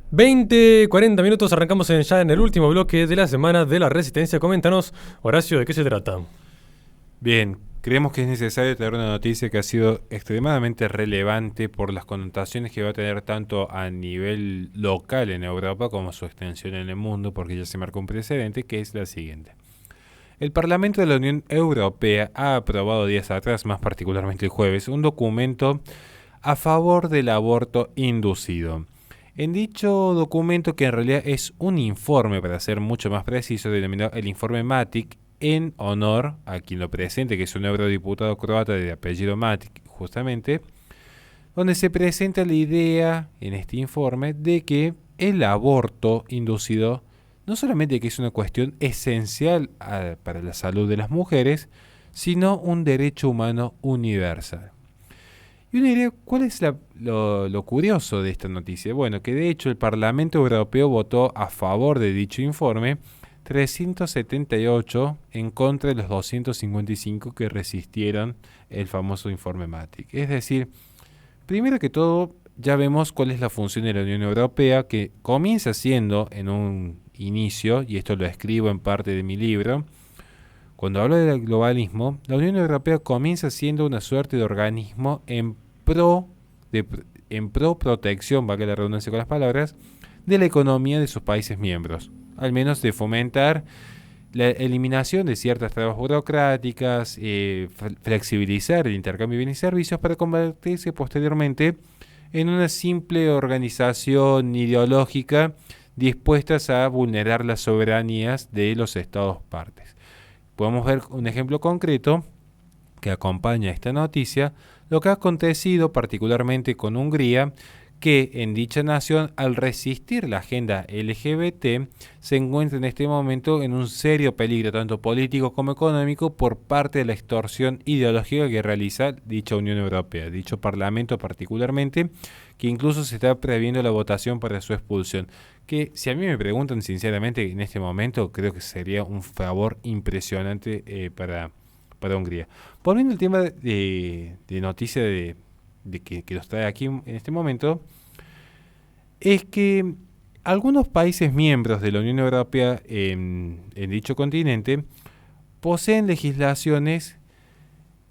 40 minutos, arrancamos ya en el último bloque de la semana de la Resistencia. Coméntanos, Horacio, ¿de qué se trata? Bien, creemos que es necesario traer una noticia que ha sido extremadamente relevante por las connotaciones que va a tener tanto a nivel local en Europa como su extensión en el mundo, porque ya se marcó un precedente que es la siguiente. El Parlamento de la Unión Europea ha aprobado días atrás, más particularmente el jueves, un documento a favor del aborto inducido. En dicho documento, que en realidad es un informe, para ser mucho más preciso, denominado el informe Matic, en honor a quien lo presente, que es un eurodiputado croata de apellido Matic, justamente, donde se presenta la idea en este informe de que el aborto inducido no solamente que es una cuestión esencial para la salud de las mujeres, sino un derecho humano universal. Y uno diría, ¿cuál es lo curioso de esta noticia? Bueno, que de hecho el Parlamento Europeo votó a favor de dicho informe, 378 en contra de los 255 que resistieron el famoso informe Matic. Es decir, primero que todo, ya vemos cuál es la función de la Unión Europea, que comienza siendo en un inicio, y esto lo escribo en parte de mi libro, cuando hablo del globalismo, la Unión Europea comienza siendo una suerte de organismo pro, de, en pro protección, valga la redundancia con las palabras, de la economía de sus países miembros, al menos de fomentar la eliminación de ciertas trabas burocráticas, flexibilizar el intercambio de bienes y servicios para convertirse posteriormente en una simple organización ideológica dispuestas a vulnerar las soberanías de los estados partes. Podemos ver un ejemplo concreto que acompaña esta noticia, lo que ha acontecido particularmente con Hungría, que en dicha nación, al resistir la agenda LGBT, se encuentra en este momento en un serio peligro, tanto político como económico, por parte de la extorsión ideológica que realiza dicha Unión Europea, dicho Parlamento particularmente, que incluso se está previendo la votación para su expulsión. Que si a mí me preguntan sinceramente en este momento, creo que sería un favor impresionante para Hungría. Volviendo al tema de noticia que nos trae aquí en este momento, es que algunos países miembros de la Unión Europea en dicho continente poseen legislaciones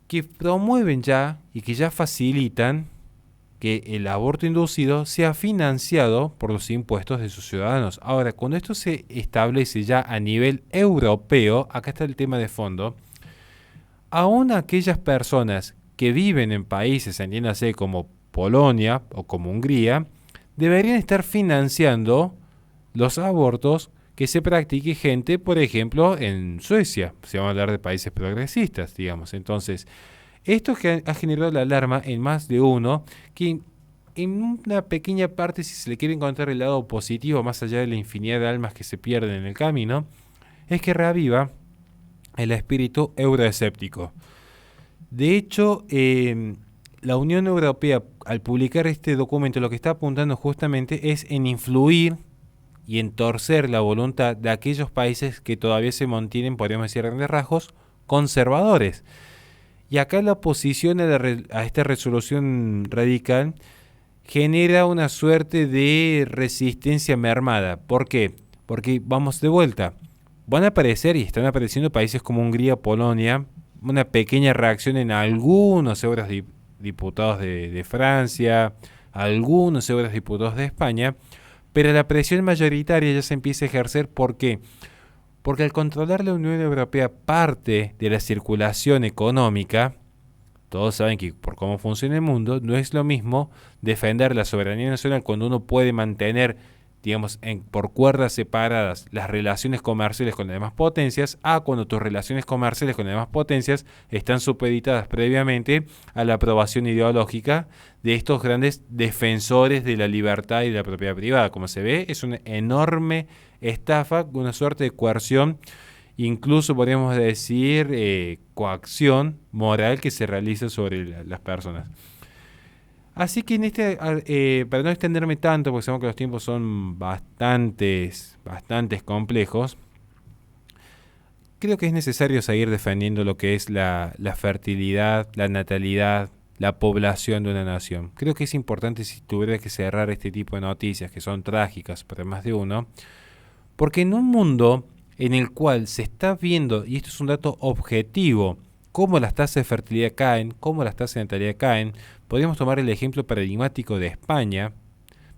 que promueven ya y que ya facilitan que el aborto inducido sea financiado por los impuestos de sus ciudadanos. Ahora, cuando esto se establece ya a nivel europeo, acá está el tema de fondo, aún aquellas personas que viven en países, entiéndase como Polonia o como Hungría, deberían estar financiando los abortos que se practique gente, por ejemplo, en Suecia. Se va a hablar de países progresistas, digamos. Entonces, esto que ha generado la alarma en más de uno, que en una pequeña parte, si se le quiere encontrar el lado positivo, más allá de la infinidad de almas que se pierden en el camino, es que reaviva el espíritu euroescéptico. De hecho, la Unión Europea, al publicar este documento, lo que está apuntando justamente es en influir y en torcer la voluntad de aquellos países que todavía se mantienen, podríamos decir, grandes rasgos, conservadores. Y acá la oposición a esta resolución radical genera una suerte de resistencia mermada. ¿Por qué? Porque vamos de vuelta. Van a aparecer y están apareciendo países como Hungría, Polonia, una pequeña reacción en algunos eurodiputados de Francia, algunos eurodiputados de España, pero la presión mayoritaria ya se empieza a ejercer. ¿Por qué? Porque al controlar la Unión Europea parte de la circulación económica, todos saben que por cómo funciona el mundo, no es lo mismo defender la soberanía nacional cuando uno puede mantener, digamos, por cuerdas separadas las relaciones comerciales con las demás potencias, a cuando tus relaciones comerciales con las demás potencias están supeditadas previamente a la aprobación ideológica de estos grandes defensores de la libertad y de la propiedad privada. Como se ve, es una enorme estafa, una suerte de coerción, incluso podríamos decir coacción moral que se realiza sobre las personas. Así que para no extenderme tanto, porque sabemos que los tiempos son bastantes complejos, creo que es necesario seguir defendiendo lo que es la fertilidad, la natalidad la población de una nación. Creo que es importante, si tuviera que cerrar este tipo de noticias que son trágicas para más de uno, porque en un mundo en el cual se está viendo, y esto es un dato objetivo, cómo las tasas de fertilidad caen, cómo las tasas de natalidad caen, podríamos tomar el ejemplo paradigmático de España.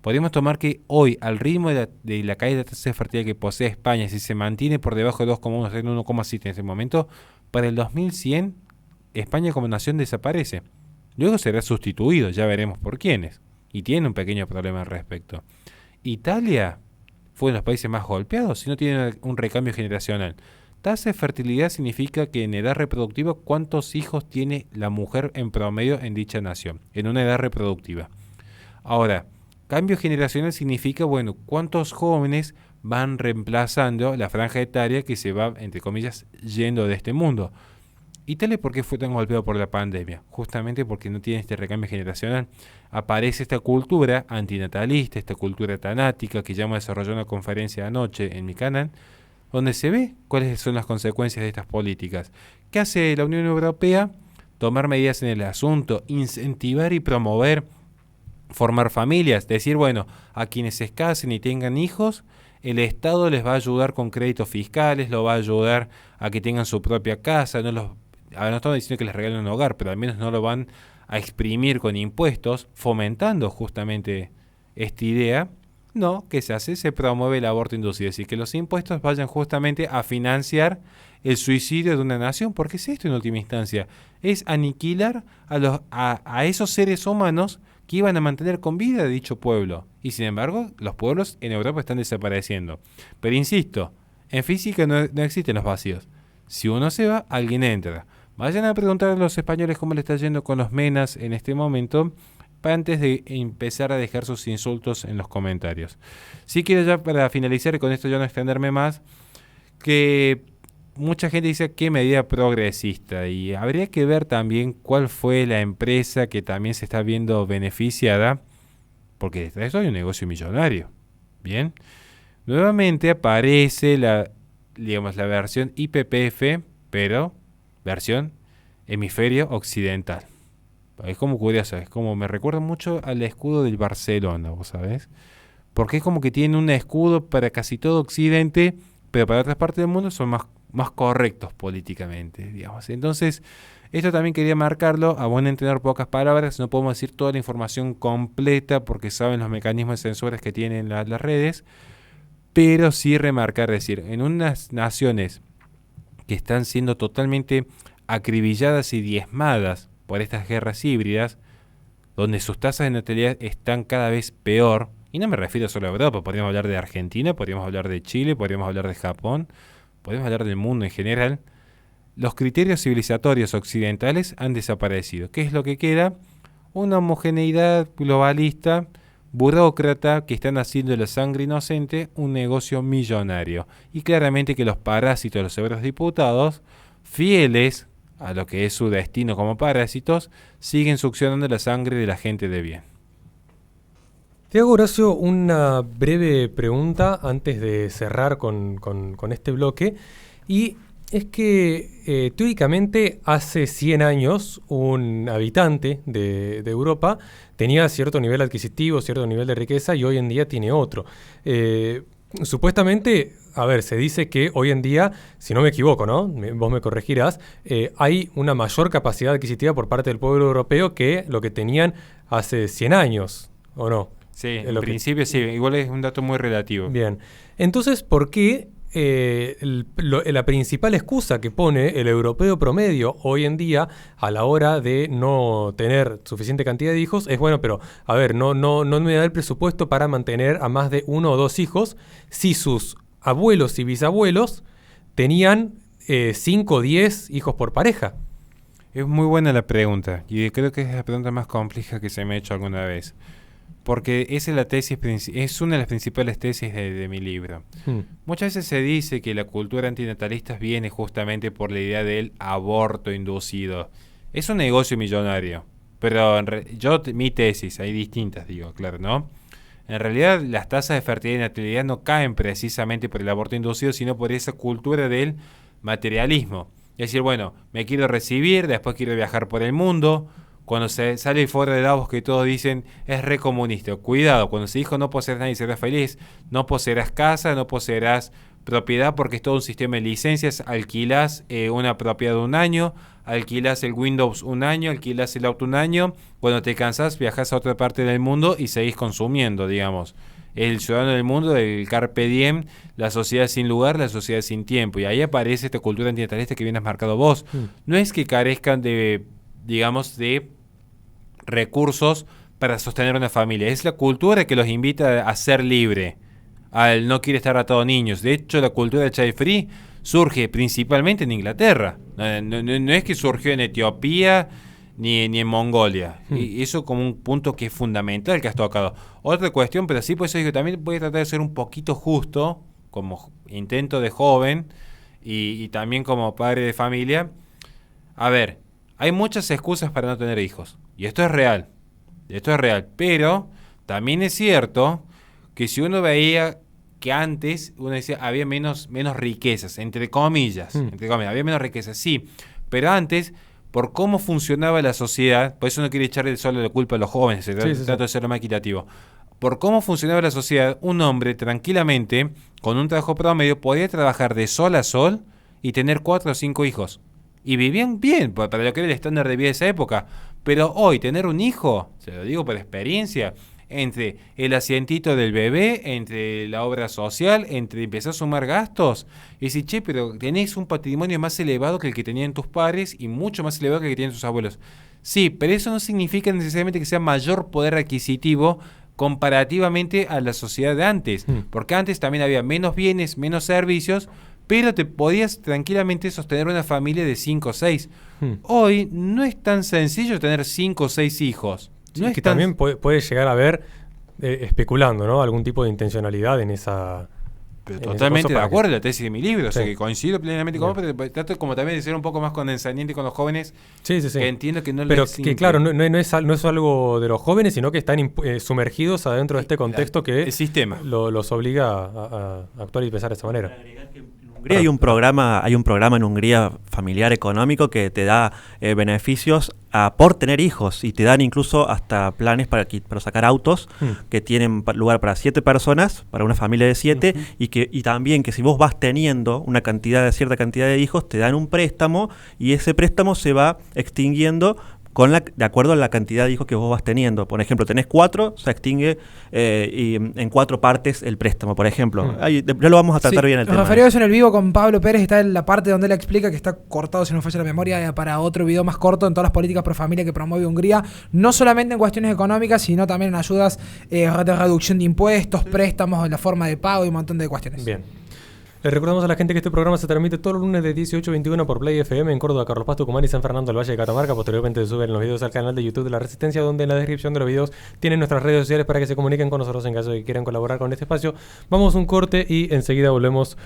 Podríamos tomar que hoy, al ritmo de la caída de la tasa de fertilidad que posee España, si se mantiene por debajo de 2,1, en 1,7 en ese momento, para el 2100 España como nación desaparece. Luego será sustituido, ya veremos por quiénes. Y tiene un pequeño problema al respecto. Italia fue uno de los países más golpeados si no tiene un recambio generacional. Tasa de fertilidad significa que en edad reproductiva, ¿cuántos hijos tiene la mujer en promedio en dicha nación? En una edad reproductiva. Ahora, cambio generacional significa, bueno, cuántos jóvenes van reemplazando la franja etaria que se va, entre comillas, yendo de este mundo. Italia, ¿por qué fue tan golpeado por la pandemia? Justamente porque no tiene este recambio generacional. Aparece esta cultura antinatalista, esta cultura tanática que ya hemos desarrollado una conferencia anoche en mi canal, donde se ve cuáles son las consecuencias de estas políticas. ¿Qué hace la Unión Europea? Tomar medidas en el asunto, incentivar y promover formar familias, decir, bueno, a quienes se casen y tengan hijos, el Estado les va a ayudar con créditos fiscales, lo va a ayudar a que tengan su propia casa, no estamos diciendo que les regalen un hogar, pero al menos no lo van a exprimir con impuestos, fomentando justamente esta idea. No, ¿qué se hace? Se promueve el aborto inducido, es decir, que los impuestos vayan justamente a financiar el suicidio de una nación, porque es esto en última instancia, es aniquilar a esos seres humanos que iban a mantener con vida de dicho pueblo. Y sin embargo, los pueblos en Europa están desapareciendo. Pero insisto, en física no existen los vacíos. Si uno se va, alguien entra. Vayan a preguntar a los españoles cómo le está yendo con los menas en este momento, antes de empezar a dejar sus insultos en los comentarios. Sí quiero ya, para finalizar, y con esto ya no extenderme más, que mucha gente dice qué medida progresista, y habría que ver también cuál fue la empresa que también se está viendo beneficiada, porque detrás de eso hay un negocio millonario. Bien, nuevamente aparece la versión IPPF, pero versión hemisferio occidental. Es como curioso, es como me recuerda mucho al escudo del Barcelona, ¿vos sabés? Porque es como que tiene un escudo para casi todo Occidente, pero para otras partes del mundo son más correctos políticamente, digamos. Entonces, esto también quería marcarlo, a buen entender pocas palabras, no podemos decir toda la información completa porque saben los mecanismos de censura que tienen las redes, pero sí remarcar, decir, en unas naciones que están siendo totalmente acribilladas y diezmadas por estas guerras híbridas, donde sus tasas de natalidad están cada vez peor, y no me refiero solo a Europa, podríamos hablar de Argentina, podríamos hablar de Chile, podríamos hablar de Japón, podríamos hablar del mundo en general, los criterios civilizatorios occidentales han desaparecido. ¿Qué es lo que queda? Una homogeneidad globalista, burócrata, que están haciendo de la sangre inocente un negocio millonario. Y claramente que los parásitos, los eurodiputados, fieles a lo que es su destino como parásitos, siguen succionando la sangre de la gente de bien. Te hago, Horacio, una breve pregunta antes de cerrar con este bloque. Y es que teóricamente hace 100 años un habitante de Europa tenía cierto nivel adquisitivo, cierto nivel de riqueza, y hoy en día tiene otro. Supuestamente, a ver, se dice que hoy en día, si no me equivoco, ¿no? Vos me corregirás, hay una mayor capacidad adquisitiva por parte del pueblo europeo que lo que tenían hace 100 años, ¿o no? Sí, en principio sí, igual es un dato muy relativo. Bien, entonces, ¿por qué la principal excusa que pone el europeo promedio hoy en día a la hora de no tener suficiente cantidad de hijos es, bueno, pero a ver, no me da el presupuesto para mantener a más de 1 o 2 hijos si sus abuelos y bisabuelos tenían 5 o 10 hijos por pareja? Es muy buena la pregunta, y creo que es la pregunta más compleja que se me ha hecho alguna vez. Porque esa es la tesis, es una de las principales tesis de mi libro. Muchas veces se dice que la cultura antinatalista viene justamente por la idea del aborto inducido. Es un negocio millonario, pero mi tesis, hay distintas, digo, claro, ¿no? En realidad las tasas de fertilidad y natalidad no caen precisamente por el aborto inducido, sino por esa cultura del materialismo. Es decir, bueno, me quiero recibir, después quiero viajar por el mundo. cuando se sale el foro de Davos que todos dicen es re comunista. Cuidado, cuando se dijo no poseerás nada y serás feliz, no poseerás casa, no poseerás propiedad porque es todo un sistema de licencias, alquilás una propiedad de un año, alquilás el Windows un año, alquilás el auto un año, cuando te cansás viajás a otra parte del mundo y seguís consumiendo, digamos. El ciudadano del mundo, el carpe diem, la sociedad sin lugar, la sociedad sin tiempo. Y ahí aparece esta cultura antinatalista que bien has marcado vos. No es que carezcan de, digamos, de recursos para sostener una familia. Es la cultura que los invita a ser libre, al no quiere estar atado a niños. De hecho, la cultura del child free surge principalmente en Inglaterra. No es que surgió en Etiopía ni en Mongolia. Y eso como un punto que es fundamental que has tocado. Otra cuestión, pero sí, por eso digo, también voy a tratar de ser un poquito justo, como intento de joven y también como padre de familia. A ver, hay muchas excusas para no tener hijos. Y esto es real. Pero también es cierto que si uno veía que antes, uno decía, había menos riquezas, entre comillas, había menos riquezas, sí, pero antes, por cómo funcionaba la sociedad, por eso no quiere echarle solo la culpa a los jóvenes, trato de ser lo más equitativo, por cómo funcionaba la sociedad, un hombre tranquilamente, con un trabajo promedio, podía trabajar de sol a sol y tener 4 o 5 hijos. Y vivían bien, para lo que era el estándar de vida de esa época. Pero hoy, tener un hijo, se lo digo por experiencia, entre el asientito del bebé, entre la obra social, entre empezar a sumar gastos, y decir, che, pero tenés un patrimonio más elevado que el que tenían tus padres y mucho más elevado que el que tenían tus abuelos. Sí, pero eso no significa necesariamente que sea mayor poder adquisitivo comparativamente a la sociedad de antes, porque antes también había menos bienes, menos servicios, pero te podías tranquilamente sostener una familia de 5 o 6. Hoy no es tan sencillo tener 5 o 6 hijos. No es que también puede llegar a haber, especulando, ¿no? Algún tipo de intencionalidad en esa... Pero totalmente de acuerdo, la tesis de mi libro, o sea que coincido plenamente con vos, pero trato como también de ser un poco más condescendiente con los jóvenes, que entiendo que no pero les... que claro, no es algo de los jóvenes, sino que están sumergidos adentro de este contexto que el sistema los obliga a actuar y pensar de esa manera. Hay un programa en Hungría familiar económico que te da beneficios por tener hijos y te dan incluso hasta planes para sacar autos que tienen lugar para 7 personas, para una familia de 7 y también que si vos vas teniendo cierta cantidad de hijos te dan un préstamo y ese préstamo se va extinguiendo de acuerdo a la cantidad de hijos que vos vas teniendo. Por ejemplo, tenés 4, se extingue y en 4 partes el préstamo, por ejemplo. Ya lo vamos a tratar bien el tema. Referido a eso en el vivo con Pablo Pérez, está en la parte donde él explica que está cortado, si no falla la memoria, para otro video más corto en todas las políticas pro familia que promueve Hungría, no solamente en cuestiones económicas, sino también en ayudas de reducción de impuestos, préstamos, la forma de pago y un montón de cuestiones. Bien. Les recordamos a la gente que este programa se transmite todos los lunes de 18 a 21 por Play FM en Córdoba, Carlos Paz, Tucumán y San Fernando del Valle de Catamarca. Posteriormente se suben los videos al canal de YouTube de La Resistencia, donde en la descripción de los videos tienen nuestras redes sociales para que se comuniquen con nosotros en caso de que quieran colaborar con este espacio. Vamos a un corte y enseguida volvemos